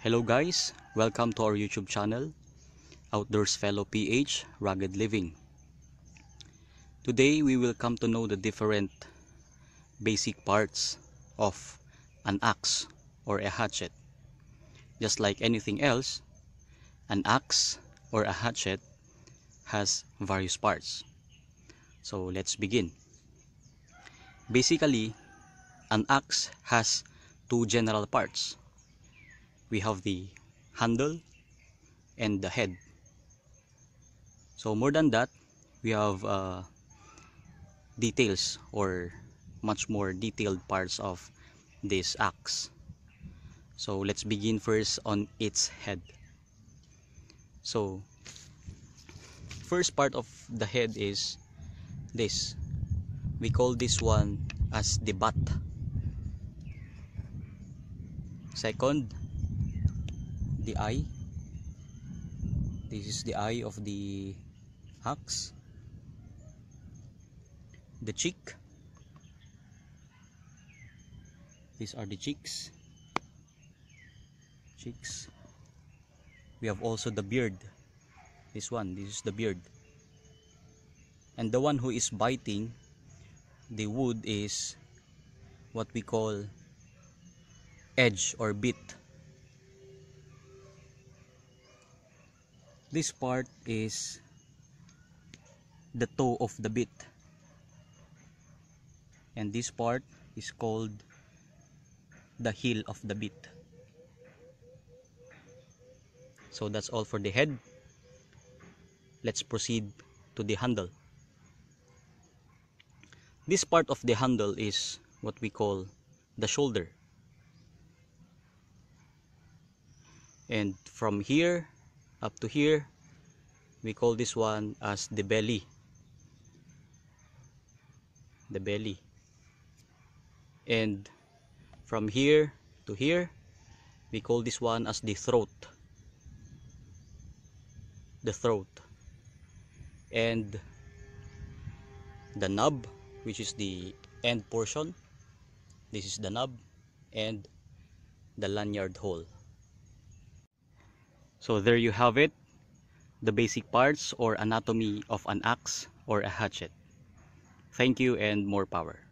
Hello guys, welcome to our YouTube channel, Outdoors Fellow PH Rugged Living. Today we will come to know the different basic parts of an axe or a hatchet. Just like anything else, an axe or a hatchet has various parts. So let's begin. Basically, an axe has two general parts. We have the handle and the head. So more than that, we have details or much more detailed parts of this axe. So let's begin first on its head. So first part of the head is this. We call this one as the butt. Second, the eye. This is the eye of the axe. The cheek. These are the cheeks. We have also the beard. This is the beard. And the one who is biting the wood is what we call edge or bit. This part is the toe of the bit, and this part is called the heel of the bit. So that's all for the head. Let's proceed to the handle. This part of the handle is what we call the shoulder, and from here up to here we call this one as the belly. And from here to here we call this one as the throat. And the knob, which is the end portion, this is the knob, and the lanyard hole. So there you have it, the basic parts or anatomy of an axe or a hatchet. Thank you and more power.